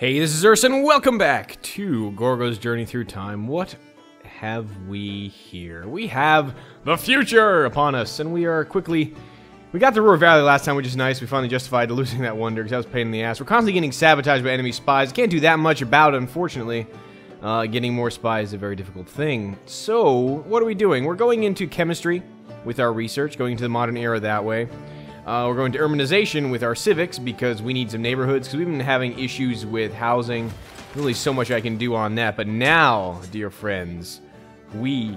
Hey, this is Urson. Welcome back to Gorgo's Journey Through Time. What have we here? We have the future upon us, and we are quickly... We got the Roar Valley last time, which is nice. We finally justified losing that wonder, because that was a pain in the ass. We're constantly getting sabotaged by enemy spies. Can't do that much about it, unfortunately. Getting more spies is a very difficult thing. So, what are we doing? We're going into chemistry with our research, going into the modern era that way. We're going to urbanization with our civics because we need some neighborhoods because we've been having issues with housing. Really so much I can do on that. But now, dear friends, we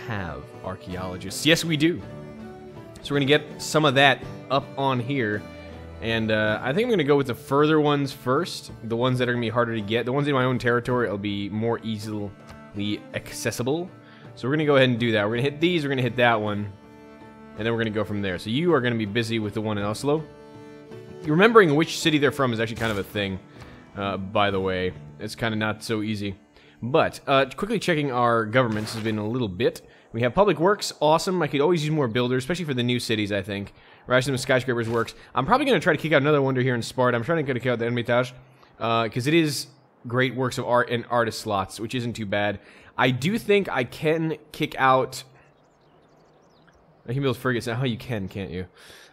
have archaeologists. Yes, we do. So we're going to get some of that up on here. And I think I'm going to go with the further ones first. The ones that are going to be harder to get. The ones in my own territory will be more easily accessible. So we're going to go ahead and do that. We're going to hit these. We're going to hit that one. And then we're going to go from there. So you are going to be busy with the one in Oslo. Remembering which city they're from is actually kind of a thing, by the way. It's kind of not so easy. But, quickly checking our governments has been a little bit. We have public works, awesome. I could always use more builders, especially for the new cities, I think. Ration of skyscrapers works. I'm probably going to try to kick out another wonder here in Sparta. I'm trying to kick out the Hermitage, because it is great works of art and artist slots, which isn't too bad. I do think I can kick out... I can build frigates now. Oh, you can, can't you?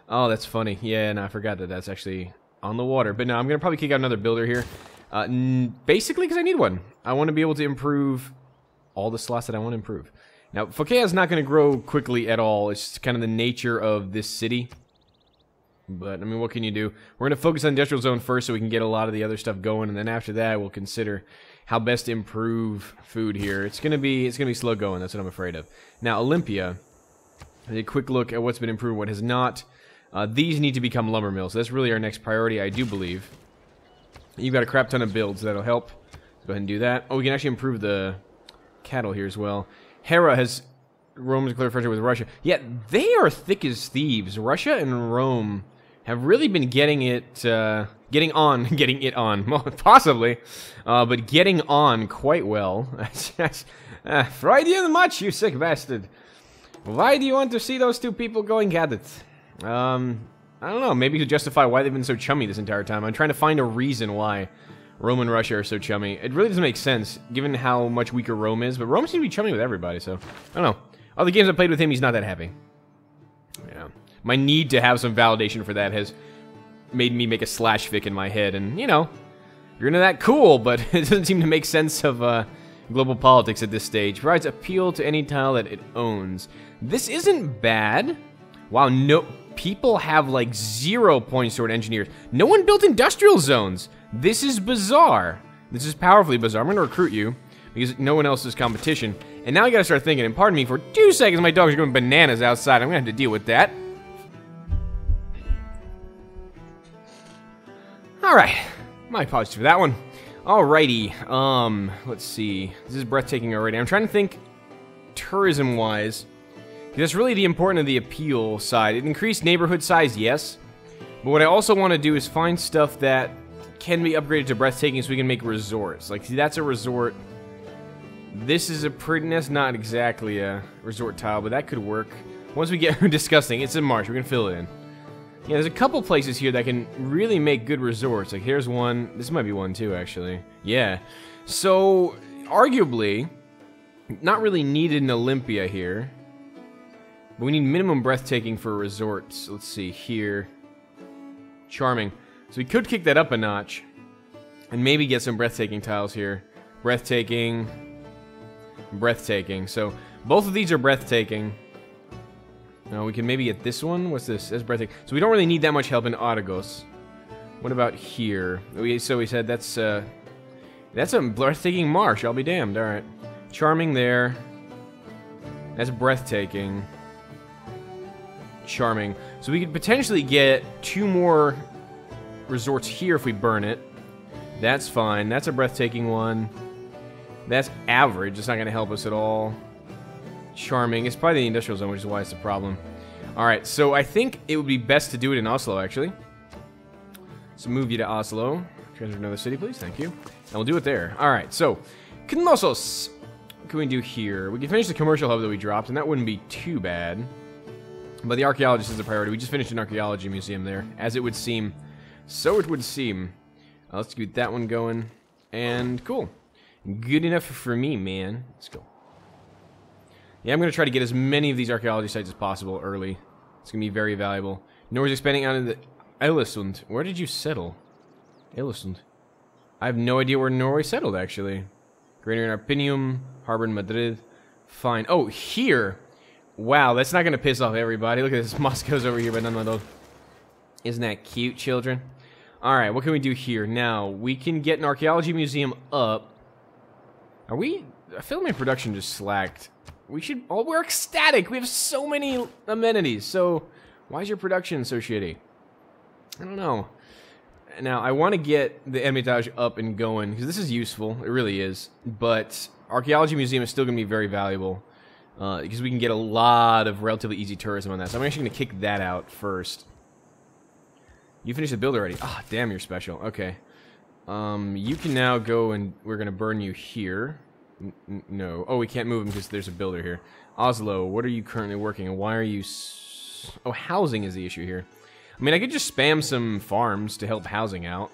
Oh, that's funny. Yeah, and I forgot that that's actually on the water. But no, I'm going to probably kick out another builder here. Basically, because I need one. I want to be able to improve all the slots that I want to improve. Now, Phocaea is not going to grow quickly at all. It's just kind of the nature of this city. But, I mean, what can you do? We're going to focus on Industrial Zone first so we can get a lot of the other stuff going. And then after that, we'll consider how best to improve food here. It's going to be slow going. That's what I'm afraid of. Now, Olympia... A quick look at what's been improved, what has not. These need to become lumber mills. So that's really our next priority, I do believe. You've got a crap ton of builds. That'll help. Let's go ahead and do that. Oh, we can actually improve the cattle here as well. Hera has Rome's declared friendship with Russia. Yeah, they are thick as thieves. Russia and Rome have really been getting it on. Well, possibly. But getting on quite well. Freudian much, you sick bastard. Why do you want to see those two people going at it? I don't know. Maybe to justify why they've been so chummy this entire time. I'm trying to find a reason why Rome and Russia are so chummy. It really doesn't make sense, given how much weaker Rome is. But Rome seems to be chummy with everybody, so... I don't know. All the games I played with him, he's not that happy. Yeah. My need to have some validation for that has made me make a slash fic in my head. And, you know, you're into that, cool, but it doesn't seem to make sense of... global politics at this stage. Provides appeal to any tile that it owns. This isn't bad. Wow, no... People have, like, 0 points toward engineers. No one built industrial zones. This is bizarre. This is powerfully bizarre. I'm going to recruit you, because no one else is competition. And now I got to start thinking, and pardon me, for 2 seconds my dogs are going bananas outside. I'm going to have to deal with that. Alright. My apologies for that one. Alrighty, let's see. This is breathtaking already. I'm trying to think tourism-wise. That's really the important of the appeal side. It increased neighborhood size, yes. But what I also want to do is find stuff that can be upgraded to breathtaking so we can make resorts. Like, see, that's a resort. This is a pretty... That's not exactly a resort tile, but that could work. Once we get... disgusting. It's in March. We're going to fill it in. Yeah, there's a couple places here that can really make good resorts. Like, here's one. This might be one, too, actually. Yeah. So, arguably, not really needed in Olympia here. But we need minimum breathtaking for resorts. Let's see, here. Charming. So we could kick that up a notch. And maybe get some breathtaking tiles here. Breathtaking. Breathtaking. So, both of these are breathtaking. No, we can maybe get this one. What's this? That's breathtaking. So we don't really need that much help in Argos. What about here? So we said that's a breathtaking marsh. I'll be damned. All right. Charming there. That's breathtaking. Charming. So we could potentially get 2 more resorts here if we burn it. That's fine. That's a breathtaking one. That's average. It's not going to help us at all. Charming. It's probably the industrial zone, which is why it's a problem. Alright, so I think it would be best to do it in Oslo, actually. So move you to Oslo. Transfer to another city, please. Thank you. And we'll do it there. Alright, so Knossos. What can we do here? We can finish the commercial hub that we dropped, and that wouldn't be too bad. But the archaeologist is a priority. We just finished an archaeology museum there, as it would seem. So it would seem. Let's get that one going. And cool. Good enough for me, man. Let's go. Yeah, I'm going to try to get as many of these archaeology sites as possible early. It's going to be very valuable. Norway's expanding out into the Ellesund. Where did you settle? Ellesund. I have no idea where Norway settled, actually. Greater in Arpinium, Harbor in Madrid. Fine. Oh, here. Wow, that's not going to piss off everybody. Look at this. Moscow's over here, but none of those. Isn't that cute, children? Alright, what can we do here? Now, we can get an archaeology museum up. Are we... I feel my production just slacked. We should... Oh, we're ecstatic! We have so many amenities, so... Why is your production so shitty? I don't know. Now, I want to get the Hermitage up and going, because this is useful. It really is. But Archaeology Museum is still going to be very valuable, because we can get a lot of relatively easy tourism on that. So I'm actually going to kick that out first. You finished the build already. Ah, damn, you're special. Okay. You can now go and we're going to burn you here. No. Oh, we can't move him because there's a builder here. Oslo, what are you currently working on? Why are you... Oh, housing is the issue here. I mean, I could just spam some farms to help housing out.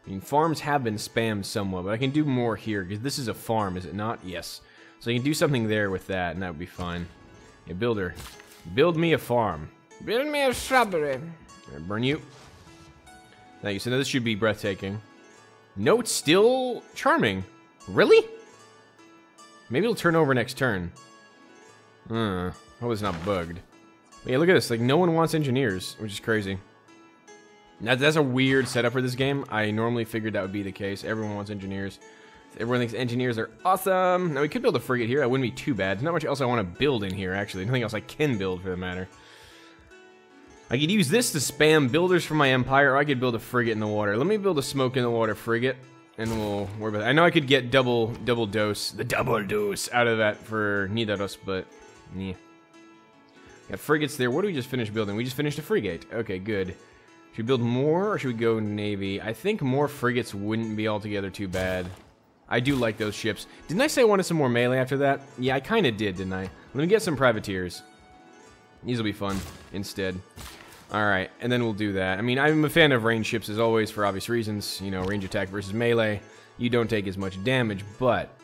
I mean, farms have been spammed somewhat, but I can do more here, because this is a farm, is it not? Yes. So I can do something there with that, and that would be fine. Hey, builder. Build me a farm. Build me a shrubbery. Right, burn you. Thank you. So now this should be breathtaking. No, it's still charming. Really? Maybe it'll turn over next turn. Hope it's not bugged. But yeah, look at this. Like, no one wants engineers, which is crazy. Now, that's a weird setup for this game. I normally figured that would be the case. Everyone wants engineers. Everyone thinks engineers are awesome. Now, we could build a frigate here. That wouldn't be too bad. There's not much else I want to build in here, actually. Nothing else I can build, for the matter. I could use this to spam builders from my empire, or I could build a frigate in the water. Let me build a smoke in the water frigate, and we'll worry about that. I know I could get the double dose out of that for Nidaros, but yeah. Got frigates there. What do we just finish building? We just finished a frigate. Okay, good. Should we build more, or should we go navy? I think more frigates wouldn't be altogether too bad. I do like those ships. Didn't I say I wanted some more melee after that? Yeah, I kind of did, didn't I? Let me get some privateers. These will be fun instead. Alright, and then we'll do that. I mean, I'm a fan of range ships as always for obvious reasons. You know, range attack versus melee. You don't take as much damage, but...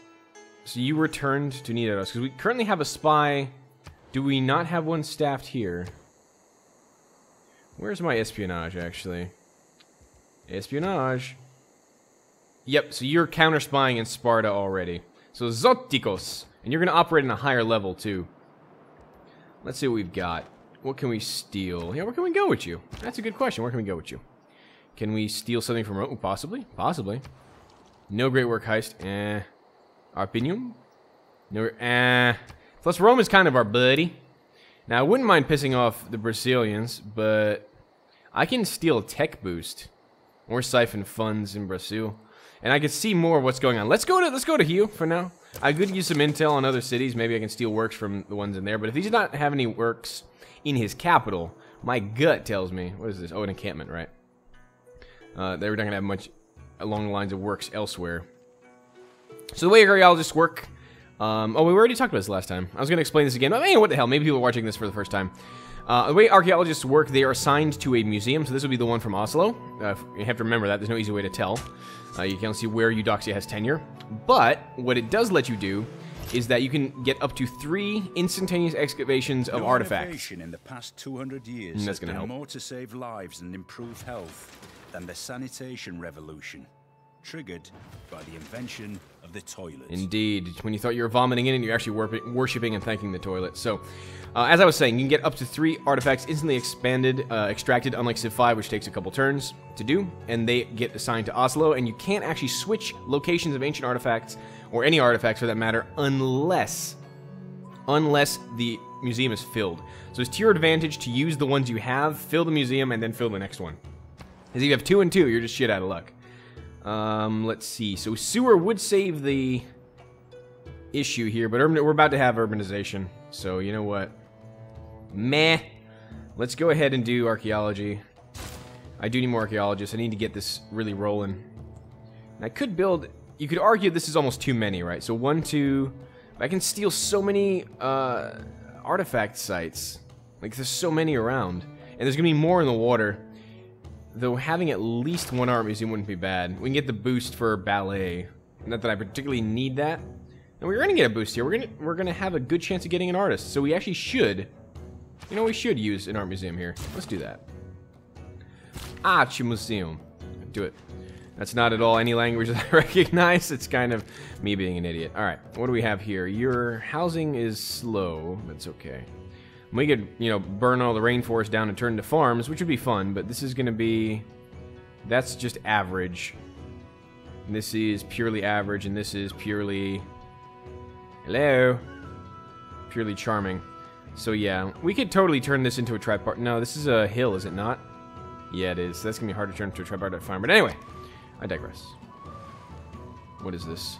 So you returned to Nidaros, because we currently have a spy... Do we not have one staffed here? Where's my espionage, actually? Espionage. Yep, so you're counter-spying in Sparta already. So Zotikos. And you're going to operate in a higher level, too. Let's see what we've got. What can we steal? Yeah, where can we go with you? That's a good question. Where can we go with you? Can we steal something from Rome? Possibly. Possibly. No great work heist. Arpinium? No, Plus, Rome is kind of our buddy. Now, I wouldn't mind pissing off the Brazilians, but I can steal a tech boost or siphon funds in Brazil, and I can see more of what's going on. Let's go to Rio for now. I could use some intel on other cities. Maybe I can steal works from the ones in there. But if he does not have any works in his capital, my gut tells me, what is this? Oh, an encampment, right? They're not gonna have much along the lines of works elsewhere. So the way archaeologists work. Oh, we already talked about this last time. I was going to explain this again. But man, what the hell? Maybe people are watching this for the first time. The way archaeologists work, they are assigned to a museum. So this would be the one from Oslo. You have to remember that. There's no easy way to tell. You can't see where Eudoxia has tenure. But what it does let you do is that you can get up to 3 instantaneous excavations of artifacts. In the past 200 years that's going to help. More to save lives and improve health than the sanitation revolution, triggered by the invention of the toilet. Indeed. When you thought you were vomiting in it, you're actually worshipping and thanking the toilet. So, as I was saying, you can get up to 3 artifacts instantly extracted, unlike Civ 5, which takes a couple turns to do, and they get assigned to Oslo, and you can't actually switch locations of ancient artifacts, or any artifacts for that matter, unless the museum is filled. So it's to your advantage to use the ones you have, fill the museum, and then fill the next one. Because if you have 2 and 2, you're just shit out of luck. Let's see. So sewer would save the issue here, but we're about to have urbanization. So you know what? Meh. Let's go ahead and do archaeology. I do need more archaeologists. I need to get this really rolling. And I could build... You could argue this is almost too many, right? So 1, 2... I can steal so many artifact sites. Like, there's so many around. And there's going to be more in the water. Though having at least one art museum wouldn't be bad. We can get the boost for ballet. Not that I particularly need that. And we're gonna get a boost here. We're gonna have a good chance of getting an artist. So we actually should. You know, we should use an art museum here. Let's do that. Art museum. Do it. That's not at all any language that I recognize. It's kind of me being an idiot. All right, what do we have here? Your housing is slow. That's okay. We could, you know, burn all the rainforest down and turn into farms, which would be fun, but this is going to be... That's just average. And this is purely average, and this is purely... Hello? Purely charming. So yeah, we could totally turn this into a tripart... No, this is a hill, is it not? Yeah, it is. That's going to be hard to turn into a tripartite farm. But anyway, I digress. What is this?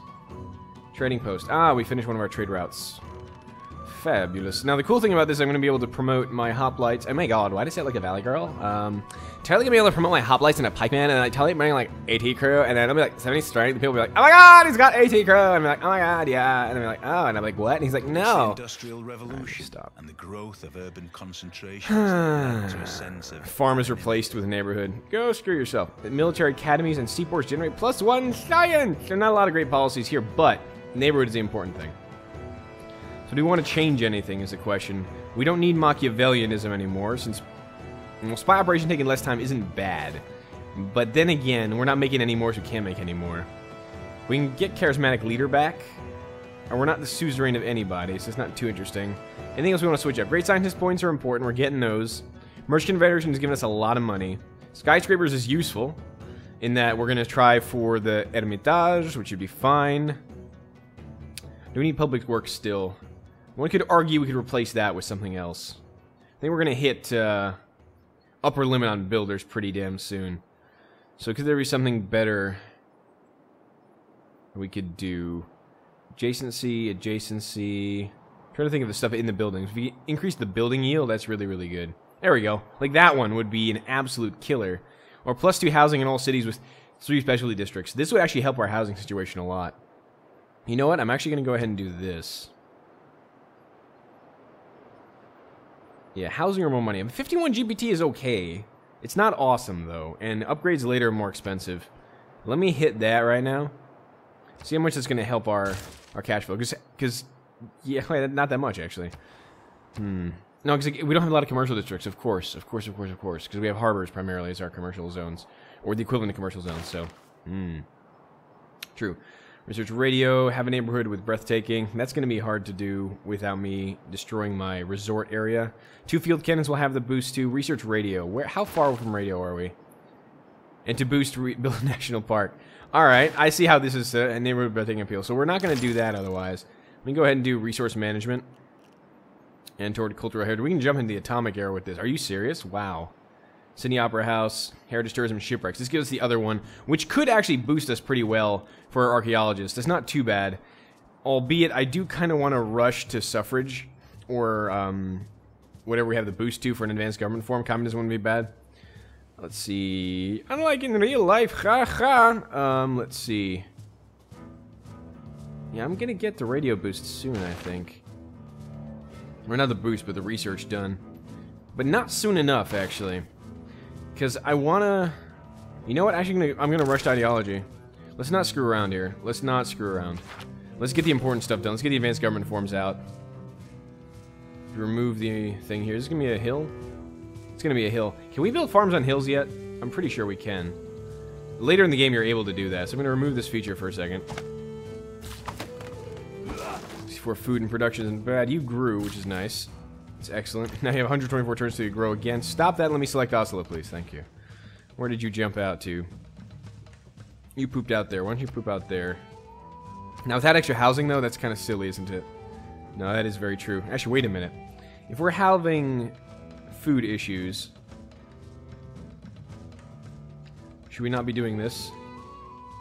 Trading post. Ah, we finished one of our trade routes. Fabulous. Now, the cool thing about this, I'm going to be able to promote my hoplites. Oh my god, why did I say it like a valley girl? Totally going to be able to promote my hoplites and a pikeman, and I tell you, running like AT crew, and then I'll be like 70 strength, and people will be like, oh my god, he's got AT crew, and I'm like, oh my god, yeah, and I'm like, oh, and I'm like, what? And he's like, no. The Industrial Revolution stop. And the growth of urban concentration to a sense of farm is replaced with a neighborhood. Go screw yourself. The military academies and seaports generate +1 science. There are not a lot of great policies here, but neighborhood is the important thing. So do we want to change anything is the question. We don't need Machiavellianism anymore, since well, spy operation taking less time isn't bad. But then again, we're not making any more, so we can't make any more. We can get charismatic leader back, or we're not the suzerain of anybody, so it's not too interesting. Anything else we want to switch up? Great scientist points are important, we're getting those. Merchant Confederation is giving us a lot of money. Skyscrapers is useful, in that we're going to try for the Hermitage, which would be fine. Do we need public works still? One could argue we could replace that with something else. I think we're going to hit upper limit on builders pretty damn soon. So could there be something better we could do? Adjacency. I'm trying to think of the stuff in the buildings. If we increase the building yield, that's really, really good. There we go. Like that one would be an absolute killer. Or +2 housing in all cities with 3 specialty districts. This would actually help our housing situation a lot. You know what? I'm actually going to go ahead and do this. Yeah, housing or more money. 51 GPT is okay. It's not awesome, though. And upgrades later are more expensive. Let me hit that right now. See how much that's going to help our cash flow. Because, yeah, wait, not that much, actually. No, because we don't have a lot of commercial districts, of course. Because we have harbors, primarily, as our commercial zones. Or the equivalent of commercial zones, so... True. Research radio, have a neighborhood with breathtaking. That's going to be hard to do without me destroying my resort area. 2 field cannons will have the boost to research radio. How far from radio are we? And to boost build a national park. Alright, I see how this is a neighborhood breathtaking appeal. So we're not going to do that otherwise. Let me go ahead and do resource management. And toward cultural heritage. We can jump into the atomic era with this. Are you serious? Wow. Sydney Opera House, Heritage Tourism, Shipwrecks. This gives us the other one, which could actually boost us pretty well for our archaeologists. That's not too bad. Albeit, I do kind of want to rush to suffrage, or whatever we have the boost to for an advanced government form. Communism wouldn't be bad. Let's see. Unlike in real life, let's see. Yeah, I'm going to get the radio boost soon, I think. Or not the boost, but the research done. But not soon enough, actually. Because I want to... You know what? Actually, I'm going to rush to ideology. Let's not screw around here. Let's not screw around. Let's get the important stuff done. Let's get the advanced government forms out. Remove the thing here. Is this going to be a hill? It's going to be a hill. Can we build farms on hills yet? I'm pretty sure we can. Later in the game, you're able to do that. So I'm going to remove this feature for a second. For food and production isn't bad. You grew, which is nice. It's excellent. Now you have 124 turns to grow again. Stop that and let me select Oslo, please. Thank you. Where did you jump out to? You pooped out there. Why don't you poop out there? Now, without extra housing, though, that's kind of silly, isn't it? No, that is very true. Actually, wait a minute. If we're having food issues, should we not be doing this?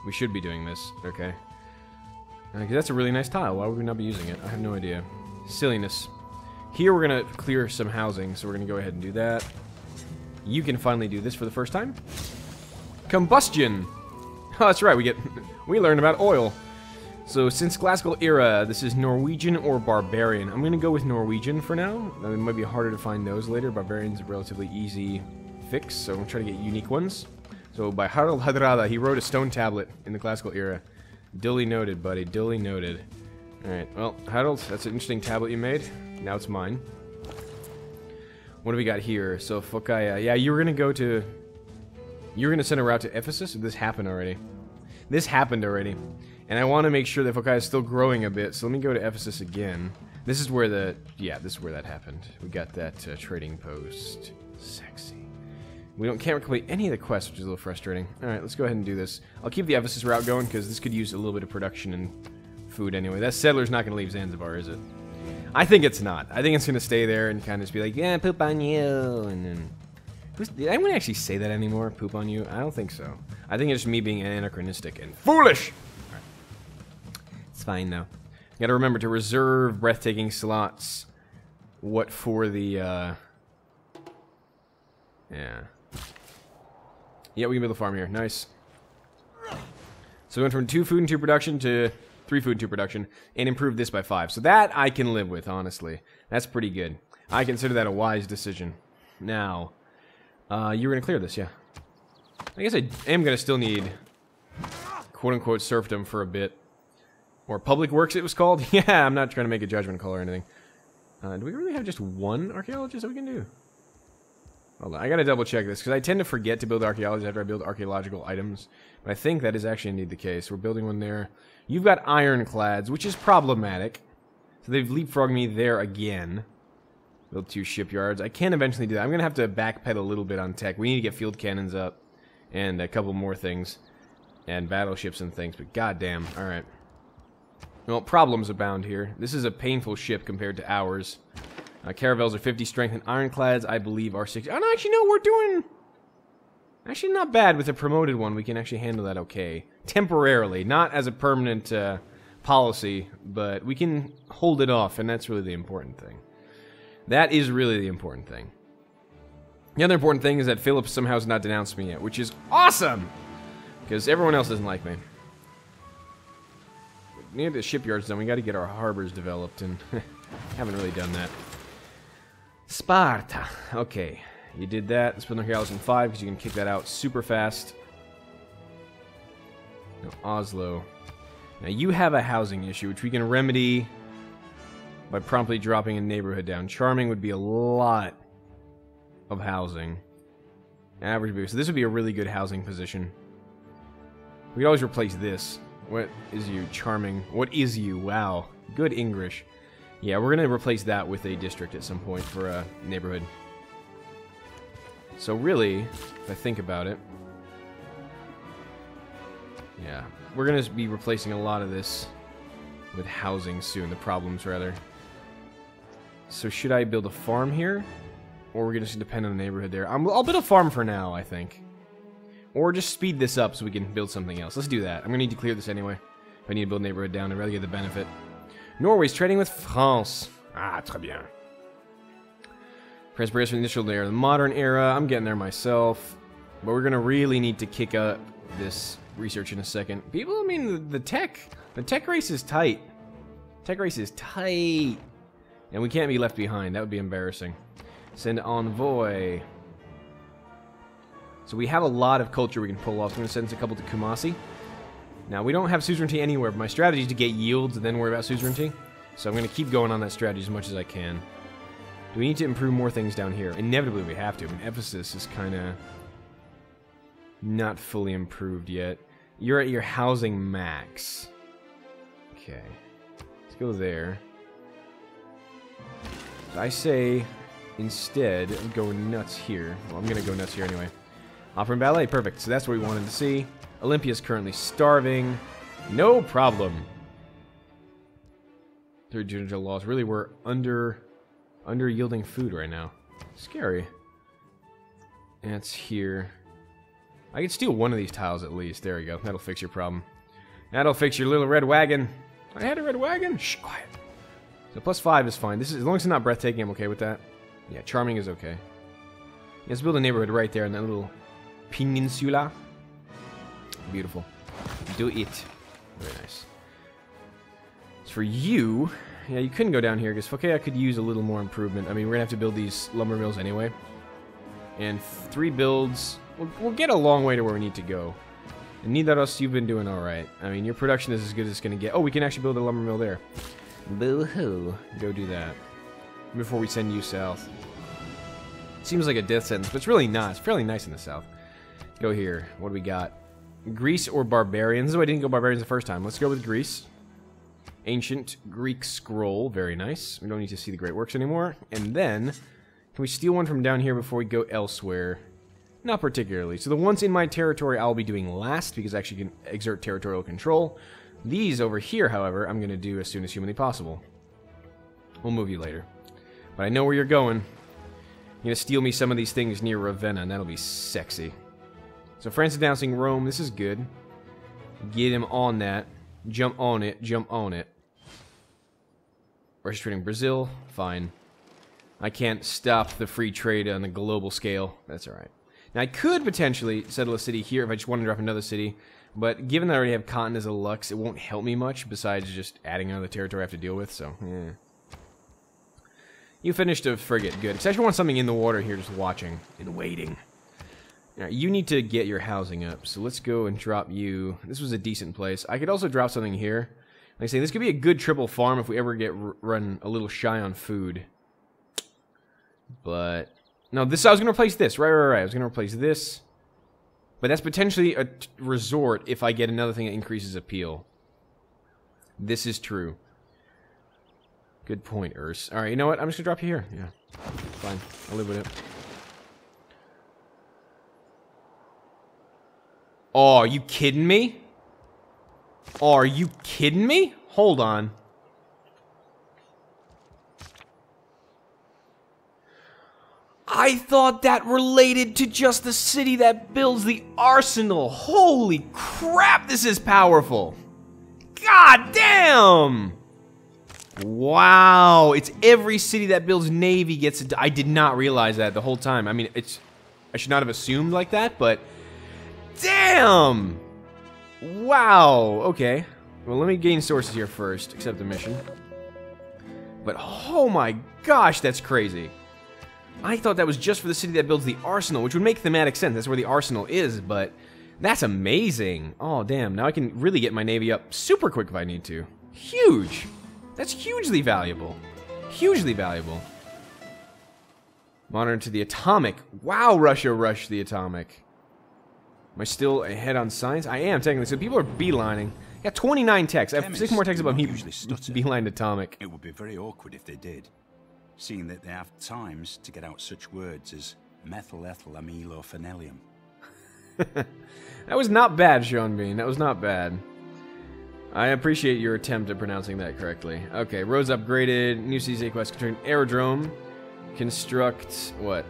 We should be doing this. Okay. Because that's a really nice tile. Why would we not be using it? I have no idea. Silliness. Here we're going to clear some housing, so we're going to go ahead and do that. You can finally do this for the first time. Combustion! Oh, that's right, we learned about oil. So, since classical era, this is Norwegian or Barbarian. I'm going to go with Norwegian for now. It might be harder to find those later. Barbarian's a relatively easy fix, so I'm going to try to get unique ones. So by Harald Hadrada, he wrote a stone tablet in the classical era. Duly noted, buddy. Duly noted. Alright, well, Harold, that's an interesting tablet you made. Now it's mine. What do we got here? So, Phokaya. Yeah, you were going to go to... You were going to send a route to Ephesus? This happened already. This happened already. And I want to make sure that Phokaya is still growing a bit, so let me go to Ephesus again. This is where the... Yeah, this is where that happened. We got that trading post. Sexy. We can't complete any of the quests, which is a little frustrating. Alright, let's go ahead and do this. I'll keep the Ephesus route going, because this could use a little bit of production and food anyway. That settler's not going to leave Zanzibar, is it? I think it's not. I think it's going to stay there and kind of just be like, yeah, poop on you, and then... Did anyone actually say that anymore? Poop on you? I don't think so. I think it's just me being anachronistic and foolish! Alright. It's fine, though. You gotta remember to reserve breathtaking slots. What for the, Yeah. Yeah, we can build a farm here. Nice. So we went from 2 food and 2 production to 3 food and 2 production, and improved this by 5. So that I can live with, honestly. That's pretty good. I consider that a wise decision. Now, you were going to clear this, yeah. I guess I am going to still need quote-unquote serfdom for a bit. Or public works, it was called. Yeah, I'm not trying to make a judgment call or anything. Do we really have just one archaeologist that we can do? Hold on, I gotta double check this, because I tend to forget to build archaeology after I build archaeological items. But I think that is actually indeed the case. We're building one there. You've got ironclads, which is problematic. So they've leapfrogged me there again. Build 2 shipyards. I can eventually do that. I'm gonna have to backpedal a little bit on tech. We need to get field cannons up. And a couple more things. And battleships and things, but goddamn. Alright. Well, problems abound here. This is a painful ship compared to ours. Caravels are 50 strength, and ironclads, I believe, are 60. Oh, no, actually, no, we're doing... Actually, not bad with a promoted one. We can actually handle that okay. Temporarily, not as a permanent policy, but we can hold it off, and that's really the important thing. That is really the important thing. The other important thing is that Philip somehow has not denounced me yet, which is awesome! Because everyone else doesn't like me. Near the shipyards done, we got to get our harbors developed, and haven't really done that. Sparta. Okay, you did that. Let's put archaeology in 5 because you can kick that out super fast. Now, Oslo. Now you have a housing issue, which we can remedy by promptly dropping a neighborhood down. Charming would be a lot of housing. Average boost. So this would be a really good housing position. We could always replace this. What is you? Charming. What is you? Wow. Good English. Yeah, we're going to replace that with a district at some point for a neighborhood. So really, if I think about it... Yeah, we're going to be replacing a lot of this with housing soon. The problems, rather. So should I build a farm here? Or we're going to just depend on the neighborhood there? I'll build a farm for now, I think. Or just speed this up so we can build something else. Let's do that. I'm going to need to clear this anyway. If I need to build a neighborhood down, I'd rather get the benefit. Norway's trading with France. Ah, très bien. Preparation for the initial layer. The modern era. I'm getting there myself. But we're going to really need to kick up this research in a second. People, I mean, the tech race is tight. Tech race is tight. And we can't be left behind. That would be embarrassing. Send envoy. So we have a lot of culture we can pull off. So I'm going to send a couple to Kumasi. Now, we don't have suzerainty anywhere, but my strategy is to get yields and then worry about suzerainty. So I'm going to keep going on that strategy as much as I can. Do we need to improve more things down here? Inevitably, we have to. I mean, Ephesus is kind of not fully improved yet. You're at your housing max. Okay. Let's go there. So I say, instead, go nuts here. Well, I'm going to go nuts here anyway. Opera and ballet, perfect. So that's what we wanted to see. Olympia's currently starving. No problem. Third judicial laws. Really, we're under yielding food right now. Scary. That's here. I could steal one of these tiles at least. There we go. That'll fix your problem. That'll fix your little red wagon. I had a red wagon. Shh, quiet. So +5 is fine. This is, as long as it's not breathtaking, I'm okay with that. Yeah, charming is okay. Let's build a neighborhood right there in that little peninsula. Beautiful. Do it. Very nice. As for you, yeah, you couldn't go down here because Phokea could use a little more improvement. I mean, we're gonna have to build these lumber mills anyway. And 3 builds. We'll get a long way to where we need to go. And neither else, you've been doing alright. I mean, your production is as good as it's going to get. Oh, we can actually build a lumber mill there. Boo-hoo. Go do that. Before we send you south. Seems like a death sentence, but it's really not. It's fairly nice in the south. Go here. What do we got? Greece or barbarians? Oh, I didn't go barbarians the first time. Let's go with Greece. Ancient Greek scroll. Very nice. We don't need to see the great works anymore. And then, can we steal one from down here before we go elsewhere? Not particularly. So the ones in my territory I'll be doing last, because I actually can exert territorial control. These over here, however, I'm going to do as soon as humanly possible. We'll move you later. But I know where you're going. You're going to steal me some of these things near Ravenna, and that'll be sexy. So France is announcing Rome. This is good. Get him on that. Jump on it. Jump on it. Registrating Brazil. Fine. I can't stop the free trade on the global scale. That's alright. Now, I could potentially settle a city here if I just wanted to drop another city. But given that I already have Cotton as a Lux, it won't help me much besides just adding another territory I have to deal with. So, yeah. You finished a frigate. Good. Because I actually want something in the water here just watching and waiting. Now, you need to get your housing up. So let's go and drop you. This was a decent place. I could also drop something here. Like I say, this could be a good triple farm if we ever get run a little shy on food. But no, I was going to replace this. Right. I was going to replace this. But that's potentially a resort if I get another thing that increases appeal. This is true. Good point, Urs. Alright, you know what? I'm just going to drop you here. Yeah. Fine. I'll live with it. Oh, are you kidding me? Oh, are you kidding me? Hold on. I thought that related to just the city that builds the arsenal. Holy crap, this is powerful. God damn! Wow, it's every city that builds navy gets it. I did not realize that the whole time. I mean, I should not have assumed like that, but damn! Wow, okay. Well, let me gain sources here first, accept the mission. But oh my gosh, that's crazy. I thought that was just for the city that builds the arsenal, which would make thematic sense. That's where the arsenal is, but that's amazing. Oh, damn. Now I can really get my navy up super quick if I need to. Huge. That's hugely valuable. Hugely valuable. Modern to the atomic. Wow, Russia rushed the atomic. Am I still ahead on science? I am, technically. So people are beelining. I got 29 techs. I have 6 more techs above me. Beeline atomic. It would be very awkward if they did, seeing that they have times to get out such words as methyl ethyl amyl or phenolium. That was not bad, Sean Bean. That was not bad. I appreciate your attempt at pronouncing that correctly. Okay, roads upgraded. New CZ quest. Construct an aerodrome. Construct, what?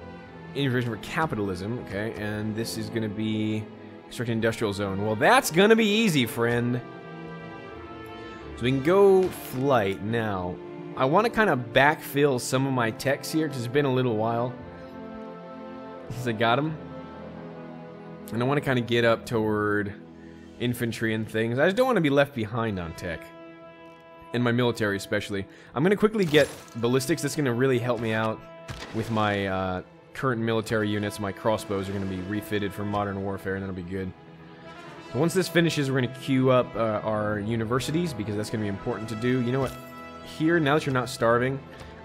Information for capitalism. Okay, and this is going to be construct an industrial zone. Well, that's going to be easy, friend. So we can go flight now. I want to kind of backfill some of my techs here because it's been a little while since I got them. And I want to kind of get up toward infantry and things. I just don't want to be left behind on tech. And my military especially. I'm going to quickly get ballistics. That's going to really help me out with my current military units. My crossbows are going to be refitted for modern warfare, and that'll be good. So once this finishes, we're going to queue up our universities because that's going to be important to do. You know what? Here, now that you're not starving,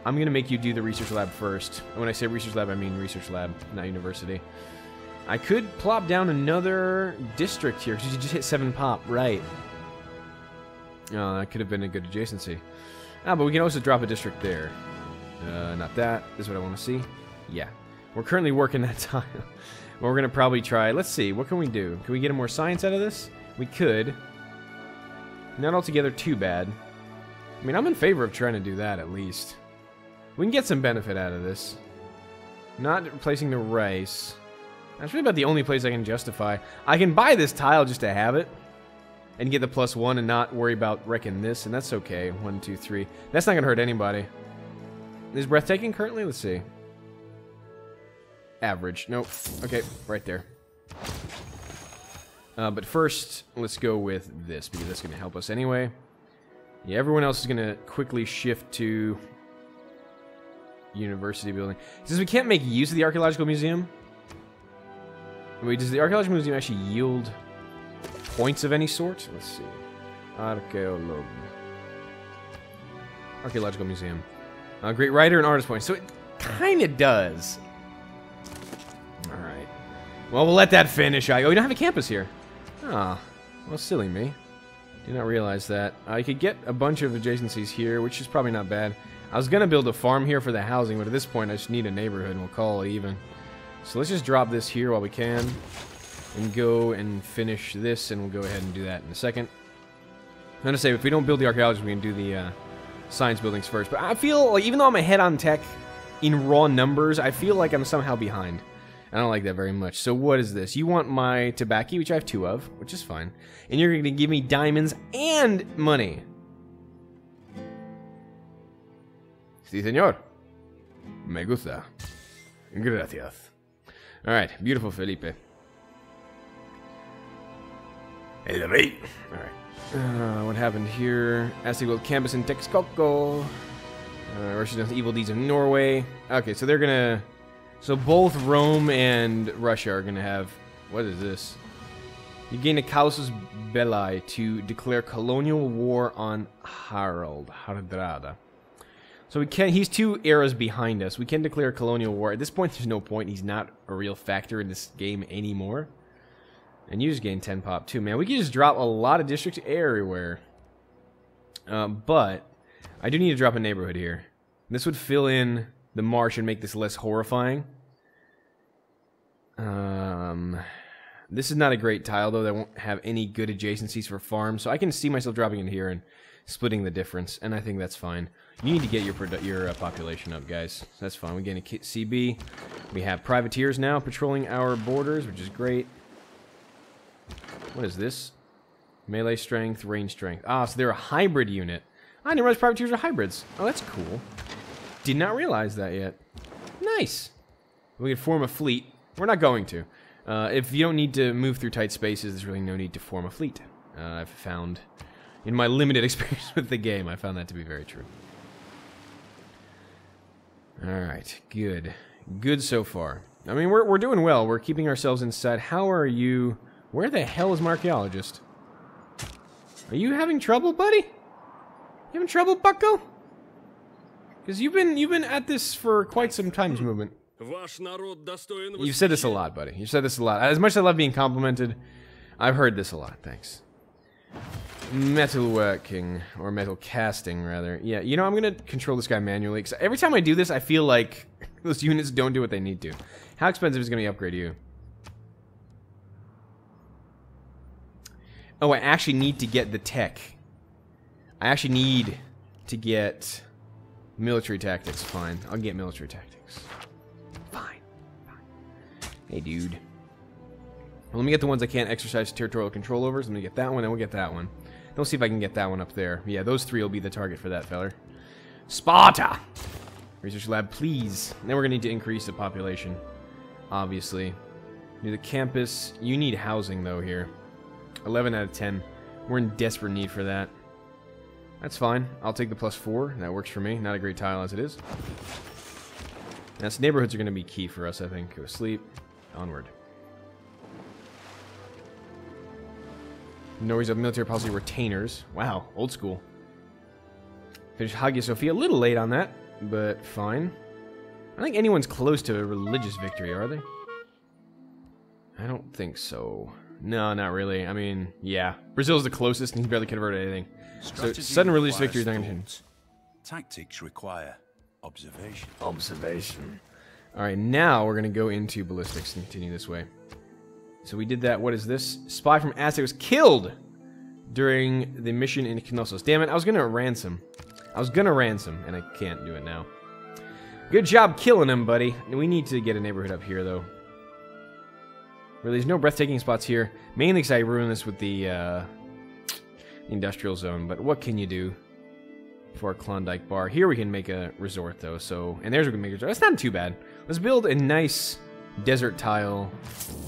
I'm going to make you do the research lab first. And when I say research lab, I mean research lab, not university. I could plop down another district here, because you just hit 7 pop, right. Oh, that could have been a good adjacency. Ah, but we can also drop a district there. Not that. This is what I want to see. Yeah. We're currently working that tile. Well, we're going to probably try... Let's see. What can we do? Can we get more science out of this? We could. Not altogether too bad. I mean, I'm in favor of trying to do that, at least. We can get some benefit out of this. Not replacing the rice. That's really about the only place I can justify. I can buy this tile just to have it. And get the +1 and not worry about wrecking this. And that's okay. 1, 2, 3. That's not going to hurt anybody. Is breathtaking currently? Let's see. Average. Nope. Okay, right there. But first, let's go with this, because that's going to help us anyway. Yeah, everyone else is going to quickly shift to university building. Since we can't make use of the archaeological museum, Wait, does the Archaeological Museum actually yield points of any sort? Let's see. Archaeological Museum. Great writer and artist points. So it kind of does. Alright. Well, we'll let that finish. Oh, you don't have a campus here. Ah, well, silly me. Did not realize that. I could get a bunch of adjacencies here, which is probably not bad. I was going to build a farm here for the housing, but at this point I just need a neighborhood and we'll call it even. So let's just drop this here while we can. And go and finish this, and we'll go ahead and do that in a second. I'm going to say, if we don't build the archaeology, we can do the science buildings first. But I feel like, even though I'm ahead on tech in raw numbers, I feel like I'm somehow behind. I don't like that very much. So what is this? You want my tobacco, which I have 2 of, which is fine. And you're going to give me diamonds and money. Sí, señor. Me gusta. Gracias. Alright, beautiful Felipe. El rey. Alright. What happened here? Aztec World Campus in Texcoco. Russia's done evil deeds of Norway. Okay, so they're gonna... So both Rome and Russia are gonna have... What is this? You gain a Causus Belli to declare colonial war on Hardrada. So we can... He's 2 eras behind us. We can declare colonial war. At this point, there's no point. He's not a real factor in this game anymore. And you just gain 10 pop too, man. We can just drop a lot of districts everywhere. But I do need to drop a neighborhood here. This would fill in the marsh and make this less horrifying. This is not a great tile, though. That won't have any good adjacencies for farms. So I can see myself dropping in here and splitting the difference. And I think that's fine. You need to get your population up, guys. That's fine. We get a CB. We have privateers now patrolling our borders, which is great. What is this? Melee strength, range strength. Ah, so they're a hybrid unit. I didn't realize privateers are hybrids. Oh, that's cool. Did not realize that yet. Nice. We could form a fleet. We're not going to. If you don't need to move through tight spaces, there's really no need to form a fleet. I've found, in my limited experience with the game, I found that to be very true. Alright, good. Good so far. I mean, we're doing well. We're keeping ourselves inside. How are you... Where the hell is my archaeologist? Are you having trouble, buddy? You having trouble, bucko? Because you've been at this for quite some time, movement. You've said this a lot, buddy. You've said this a lot. As much as I love being complimented, I've heard this a lot. Thanks. Metalworking, or metal casting, rather. Yeah, you know, I'm going to control this guy manually. Because every time I do this, I feel like those units don't do what they need to. How expensive is it going to be to upgrade you? Oh, I actually need to get the tech. I actually need to get military tactics. Fine. I'll get military tactics. Fine. Hey, dude. Well, let me get the ones I can't exercise territorial control over. So let me get that one, and we'll get that one. Then we'll see if I can get that one up there. Yeah, those 3 will be the target for that feller. Sparta! Research lab, please. And then we're going to need to increase the population. Obviously. Do the campus. You need housing, though, here. 11 out of 10. We're in desperate need for that. That's fine. I'll take the +4. That works for me. Not a great tile as it is. That's neighborhoods are going to be key for us, I think. Go sleep. Onward. Norway's of military policy retainers. Wow, old school. Finish Hagia Sophia. A little late on that, but fine. I don't think anyone's close to a religious victory, are they? I don't think so. No, not really. I mean, yeah. Brazil's the closest and he's barely converted anything. So sudden religious victory is not going to... Tactics require observation. Observation. Alright, now we're going to go into ballistics and continue this way. So we did that. What is this? Spy from Aztec was killed during the mission in Knossos. Damn it, I was going to ransom. And I can't do it now. Good job killing him, buddy. We need to get a neighborhood up here, though. Really, there's no breathtaking spots here. Mainly because I ruined this with the industrial zone. But what can you do for a Klondike bar? Here we can make a resort, though. So, and there's where we can make a resort. That's not too bad. Let's build a nice desert tile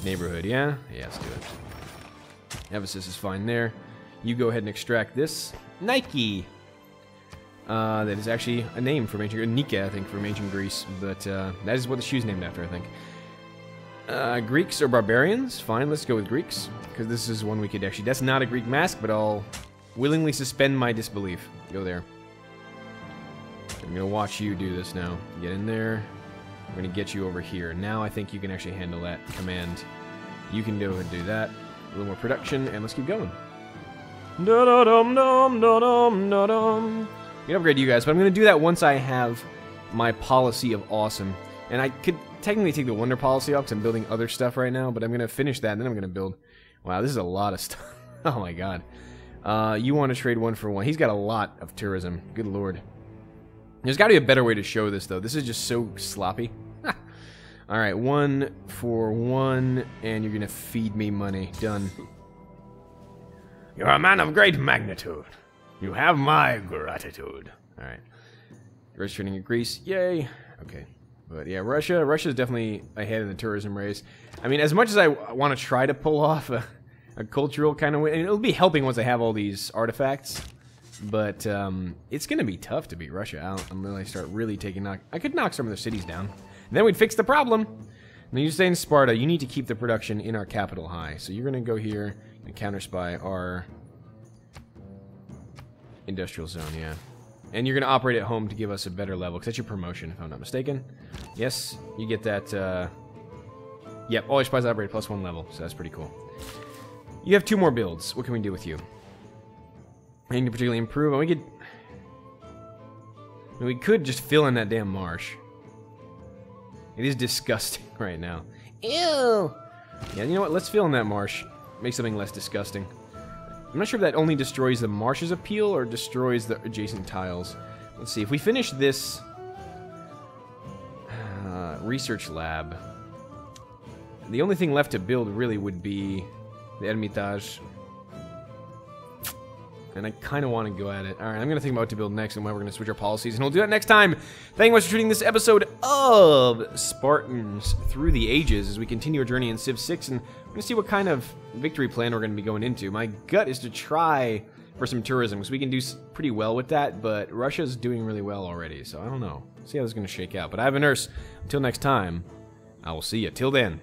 neighborhood. Yeah? Yeah, let's do it. Ephesus is fine there. You go ahead and extract this. Nike! That is actually a name from ancient... Nike, I think, from ancient Greece. But that is what the shoe's named after, I think. Greeks or barbarians? Fine, let's go with Greeks. Because this is one we could actually... That's not a Greek mask, but I'll willingly suspend my disbelief. Go there. I'm going to watch you do this now. Get in there. I'm going to get you over here. Now I think you can actually handle that command. You can go ahead and do that. A little more production, and let's keep going. Da-da-dum-dum-dum-dum-dum. I'm going to upgrade you guys, but I'm going to do that once I have my policy of awesome. And I could technically take the wonder policy off because I'm building other stuff right now, but I'm going to finish that, and then I'm going to build... Wow, this is a lot of stuff. Oh my god. You want to trade 1 for 1. He's got a lot of tourism. Good lord. There's got to be a better way to show this, though. This is just so sloppy. Alright, 1 for 1, and you're going to feed me money. Done. You're a man of great magnitude. You have my gratitude. Alright. Greece trading in Greece. Yay. Okay. But yeah, Russia's definitely ahead in the tourism race. I mean, as much as I want to try to pull off a cultural kind of way, and it'll be helping once I have all these artifacts, but it's going to be tough to beat Russia out until I start really taking knock. I could knock some of their cities down, and then we'd fix the problem. Now you stay in Sparta. You need to keep the production in our capital high. So you're going to go here and counter-spy our industrial zone, yeah. And you're going to operate at home to give us a better level, because that's your promotion, if I'm not mistaken. Yes, you get that, Yep, all your spies operate +1 level, so that's pretty cool. You have 2 more builds. What can we do with you? Anything to particularly improve? We could just fill in that damn marsh. It is disgusting right now. Ew! Yeah, you know what? Let's fill in that marsh. Make something less disgusting. I'm not sure if that only destroys the marsh's appeal or destroys the adjacent tiles. Let's see. If we finish this research lab, the only thing left to build really would be the Hermitage. And I kind of want to go at it. Alright, I'm going to think about what to build next and when we're going to switch our policies. And we'll do that next time. Thank you much for tuning this episode of Spartans Through the Ages as we continue our journey in Civ 6. And we're going to see what kind of victory plan we're going to be going into. My gut is to try for some tourism because we can do pretty well with that. But Russia's doing really well already. So I don't know. See how this is going to shake out. But I have a nurse. Until next time, I will see you. Till then.